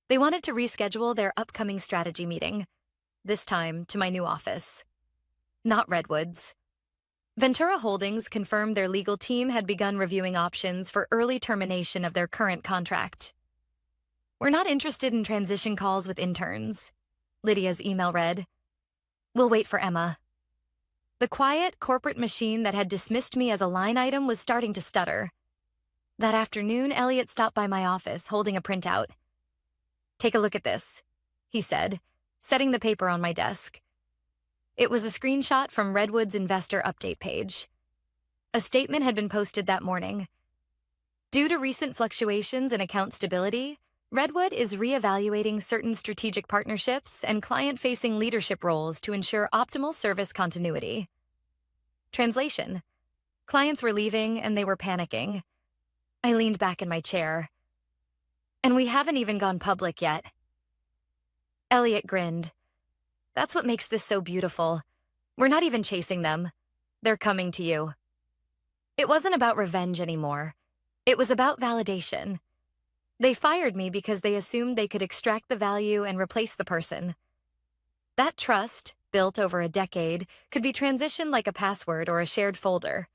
They wanted to reschedule their upcoming strategy meeting, this time to my new office. Not Redwood's. Ventura Holdings confirmed their legal team had begun reviewing options for early termination of their current contract. "We're not interested in transition calls with interns," Lydia's email read. "We'll wait for Emma." The quiet corporate machine that had dismissed me as a line item was starting to stutter. That afternoon, Elliot stopped by my office holding a printout. "Take a look at this," he said, setting the paper on my desk. It was a screenshot from Redwood's investor update page. A statement had been posted that morning. "Due to recent fluctuations in account stability, Redwood is reevaluating certain strategic partnerships and client-facing leadership roles to ensure optimal service continuity." Translation: clients were leaving and they were panicking. I leaned back in my chair. And we haven't even gone public yet. Elliot grinned. That's what makes this so beautiful. We're not even chasing them. They're coming to you. It wasn't about revenge anymore. It was about validation. They fired me because they assumed they could extract the value and replace the person. That trust, built over a decade, could be transitioned like a password or a shared folder.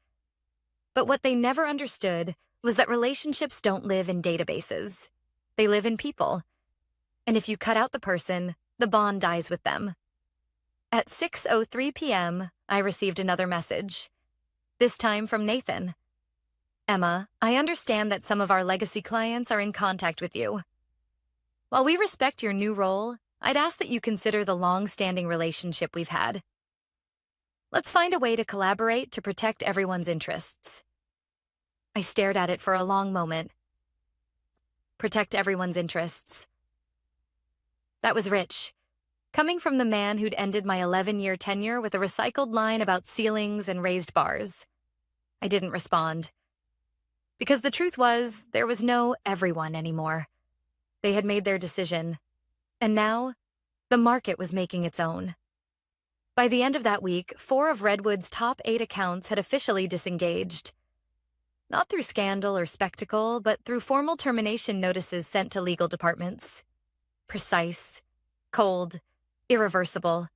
But what they never understood was that relationships don't live in databases. They live in people. And if you cut out the person, the bond dies with them. At 6:03 p.m., I received another message. This time from Nathan. Emma, I understand that some of our legacy clients are in contact with you. While we respect your new role, I'd ask that you consider the long-standing relationship we've had. Let's find a way to collaborate to protect everyone's interests. I stared at it for a long moment. Protect everyone's interests. That was rich. Coming from the man who'd ended my 11-year tenure with a recycled line about ceilings and raised bars. I didn't respond. Because the truth was, there was no everyone anymore. They had made their decision. And now, the market was making its own. By the end of that week, 4 of Redwood's top 8 accounts had officially disengaged. Not through scandal or spectacle, but through formal termination notices sent to legal departments. Precise, cold, irreversible.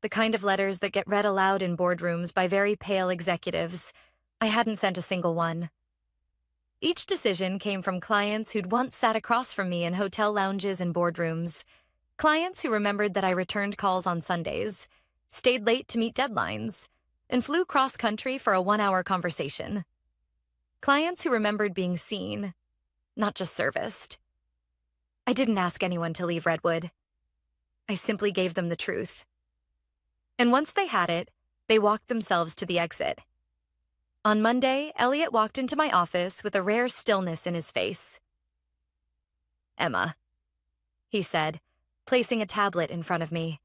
The kind of letters that get read aloud in boardrooms by very pale executives. I hadn't sent a single one. Each decision came from clients who'd once sat across from me in hotel lounges and boardrooms. Clients who remembered that I returned calls on Sundays, stayed late to meet deadlines, and flew cross-country for a 1-hour conversation. Clients who remembered being seen, not just serviced. I didn't ask anyone to leave Redwood. I simply gave them the truth. And once they had it, they walked themselves to the exit. On Monday, Elliot walked into my office with a rare stillness in his face. Emma, he said, placing a tablet in front of me.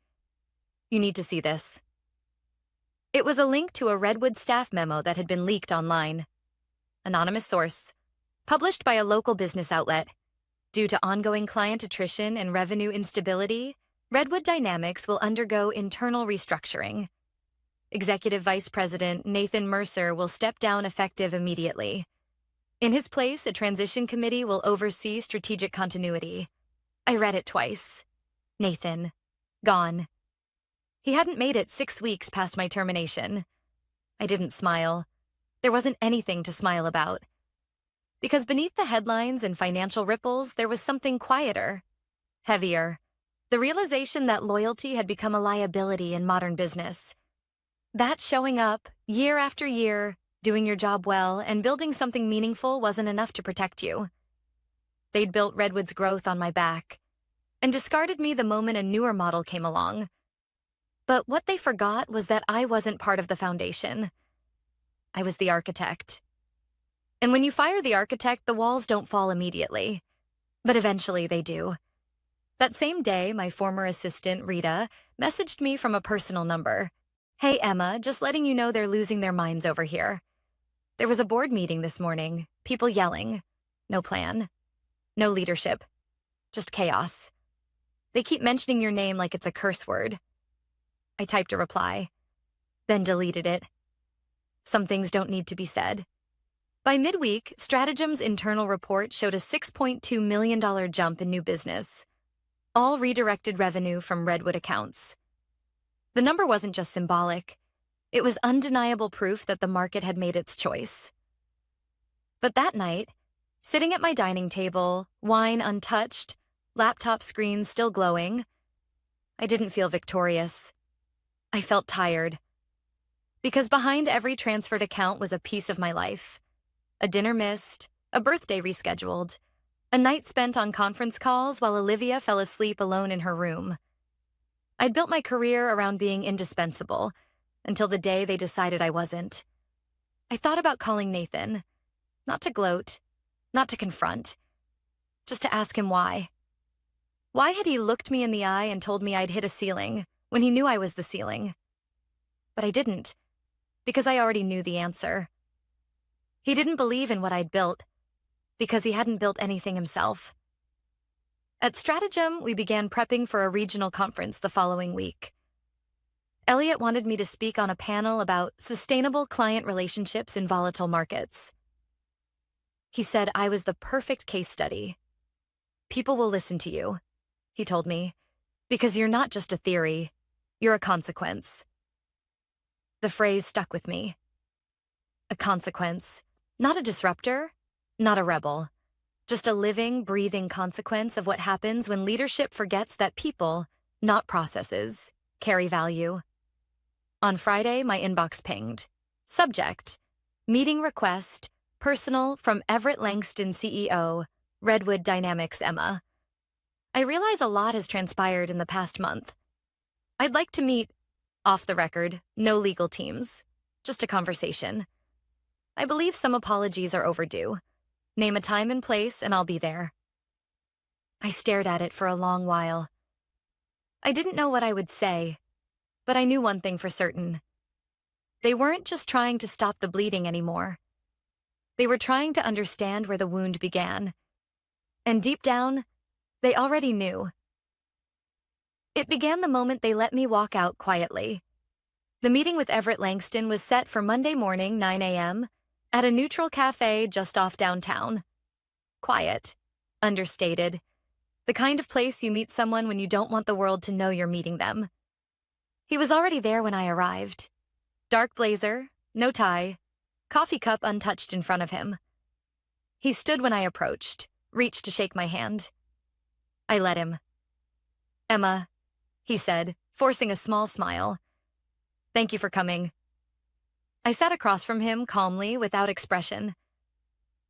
You need to see this. It was a link to a Redwood staff memo that had been leaked online. Anonymous source. Published by a local business outlet. Due to ongoing client attrition and revenue instability, Redwood Dynamics will undergo internal restructuring. Executive Vice President Nathan Mercer will step down effective immediately. In his place, a transition committee will oversee strategic continuity. I read it twice. Nathan. Gone. He hadn't made it 6 weeks past my termination. I didn't smile. There wasn't anything to smile about. Because beneath the headlines and financial ripples, there was something quieter, heavier. The realization that loyalty had become a liability in modern business. That showing up, year after year, doing your job well, and building something meaningful wasn't enough to protect you. They'd built Redwood's growth on my back, and discarded me the moment a newer model came along. But what they forgot was that I wasn't part of the foundation. I was the architect. And when you fire the architect, the walls don't fall immediately. But eventually they do. That same day, my former assistant, Rita, messaged me from a personal number. Hey, Emma, just letting you know they're losing their minds over here. There was a board meeting this morning, people yelling. No plan. No leadership. Just chaos. They keep mentioning your name like it's a curse word. I typed a reply, then deleted it. Some things don't need to be said. By midweek, Strategum's internal report showed a $6.2 million jump in new business. All redirected revenue from Redwood accounts. The number wasn't just symbolic. It was undeniable proof that the market had made its choice. But that night, sitting at my dining table, wine untouched, laptop screen still glowing, I didn't feel victorious. I felt tired. Because behind every transferred account was a piece of my life. A dinner missed, a birthday rescheduled, a night spent on conference calls while Olivia fell asleep alone in her room. I'd built my career around being indispensable, until the day they decided I wasn't. I thought about calling Nathan, not to gloat, not to confront, just to ask him why. Why had he looked me in the eye and told me I'd hit a ceiling when he knew I was the ceiling? But I didn't, because I already knew the answer. He didn't believe in what I'd built, because he hadn't built anything himself. At Stratagem, we began prepping for a regional conference the following week. Elliot wanted me to speak on a panel about sustainable client relationships in volatile markets. He said I was the perfect case study. People will listen to you, he told me, because you're not just a theory, you're a consequence. The phrase stuck with me. A consequence, not a disruptor, not a rebel, just a living, breathing consequence of what happens when leadership forgets that people, not processes, carry value. On Friday, my inbox pinged. Subject: meeting request, personal from Everett Langston CEO, Redwood Dynamics Emma. I realize a lot has transpired in the past month. I'd like to meet, off the record, no legal teams, just a conversation. I believe some apologies are overdue. Name a time and place and I'll be there. I stared at it for a long while. I didn't know what I would say, but I knew one thing for certain. They weren't just trying to stop the bleeding anymore. They were trying to understand where the wound began. And deep down, they already knew. It began the moment they let me walk out quietly. The meeting with Everett Langston was set for Monday morning, 9 a.m., at a neutral cafe just off downtown. Quiet, understated, the kind of place you meet someone when you don't want the world to know you're meeting them. He was already there when I arrived. Dark blazer, no tie, coffee cup untouched in front of him. He stood when I approached, reached to shake my hand. I let him. "Emma," he said, forcing a small smile. "Thank you for coming." I sat across from him calmly, without expression.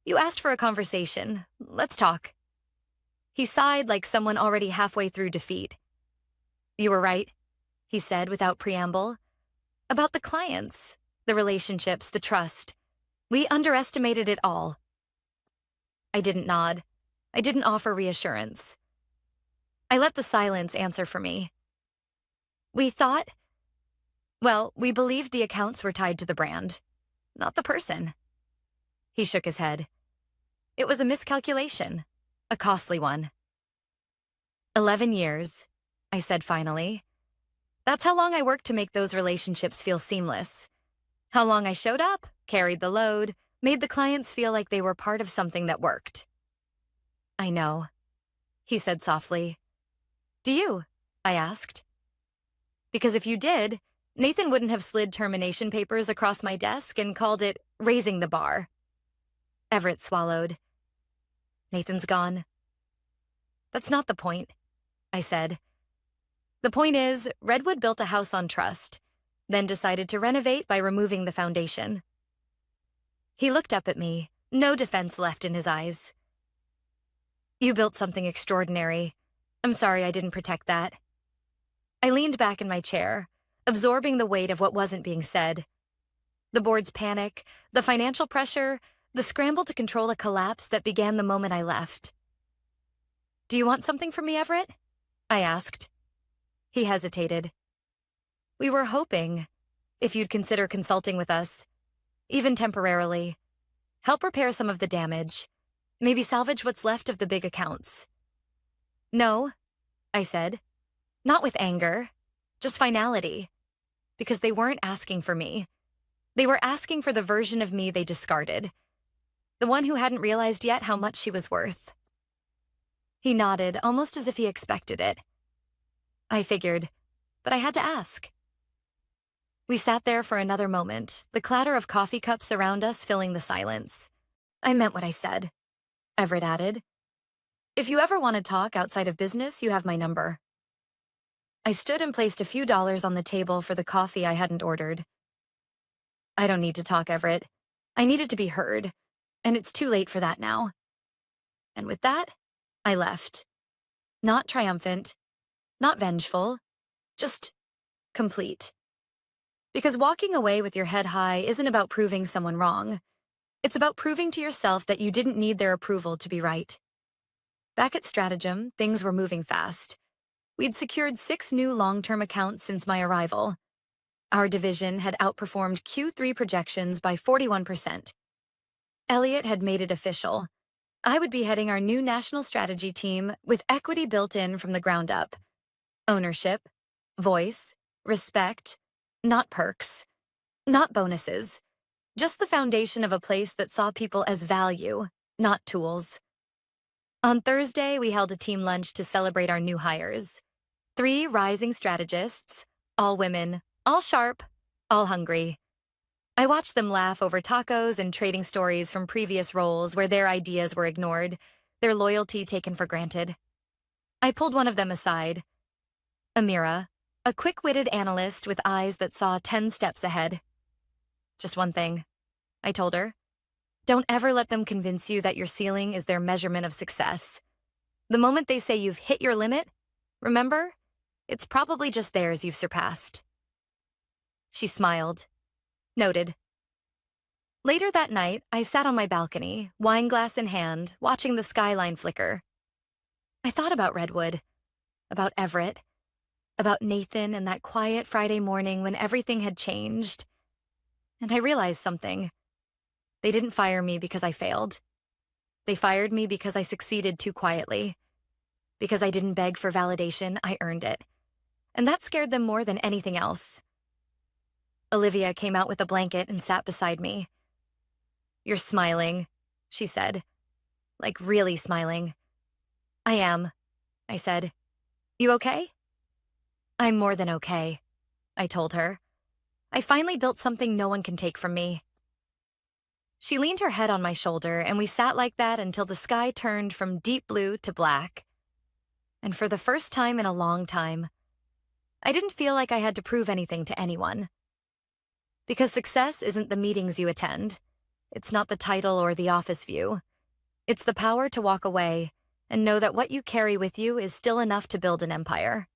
"You asked for a conversation. Let's talk." He sighed like someone already halfway through defeat. "You were right," he said without preamble. "About the clients, the relationships, the trust. We underestimated it all." I didn't nod. I didn't offer reassurance. I let the silence answer for me. We believed the accounts were tied to the brand, not the person." He shook his head. "It was a miscalculation, a costly one." 11 years, I said finally. That's how long I worked to make those relationships feel seamless. How long I showed up, carried the load, made the clients feel like they were part of something that worked. "I know," he said softly. "Do you?" I asked. "Because if you did, Nathan wouldn't have slid termination papers across my desk and called it raising the bar." Everett swallowed. "Nathan's gone." "That's not the point," I said. "The point is, Redwood built a house on trust, then decided to renovate by removing the foundation." He looked up at me, no defense left in his eyes. "You built something extraordinary. I'm sorry I didn't protect that." I leaned back in my chair, absorbing the weight of what wasn't being said. The board's panic, the financial pressure, the scramble to control a collapse that began the moment I left. "Do you want something from me, Everett?" I asked. He hesitated. "We were hoping, if you'd consider consulting with us, even temporarily, help repair some of the damage, maybe salvage what's left of the big accounts." "No," I said. Not with anger, just finality. Because they weren't asking for me. They were asking for the version of me they discarded. The one who hadn't realized yet how much she was worth. He nodded, almost as if he expected it. I figured, but I had to ask. We sat there for another moment, the clatter of coffee cups around us filling the silence. "I meant what I said," Everett added. "If you ever want to talk outside of business, you have my number." I stood and placed a few dollars on the table for the coffee I hadn't ordered. "I don't need to talk, Everett. I needed to be heard, and it's too late for that now." And with that, I left. Not triumphant, not vengeful, just complete. Because walking away with your head high isn't about proving someone wrong. It's about proving to yourself that you didn't need their approval to be right. Back at Stratagem, things were moving fast. We'd secured 6 new long-term accounts since my arrival. Our division had outperformed Q3 projections by 41%. Elliot had made it official. I would be heading our new national strategy team with equity built in from the ground up. Ownership, voice, respect, not perks, not bonuses, just the foundation of a place that saw people as value, not tools. On Thursday, we held a team lunch to celebrate our new hires. 3 rising strategists, all women, all sharp, all hungry. I watched them laugh over tacos and trading stories from previous roles where their ideas were ignored, their loyalty taken for granted. I pulled one of them aside. Amira, a quick-witted analyst with eyes that saw 10 steps ahead. Just one thing, I told her. Don't ever let them convince you that your ceiling is their measurement of success. The moment they say you've hit your limit, remember, it's probably just theirs you've surpassed. She smiled. Noted. Later that night, I sat on my balcony, wine glass in hand, watching the skyline flicker. I thought about Redwood, about Everett, about Nathan and that quiet Friday morning when everything had changed. And I realized something. They didn't fire me because I failed. They fired me because I succeeded too quietly. Because I didn't beg for validation, I earned it. And that scared them more than anything else. Olivia came out with a blanket and sat beside me. "You're smiling," she said. Like really smiling. "I am," I said. "You okay?" "I'm more than okay," I told her. "I finally built something no one can take from me." She leaned her head on my shoulder, and we sat like that until the sky turned from deep blue to black. And for the first time in a long time, I didn't feel like I had to prove anything to anyone. Because success isn't the meetings you attend. It's not the title or the office view. It's the power to walk away and know that what you carry with you is still enough to build an empire.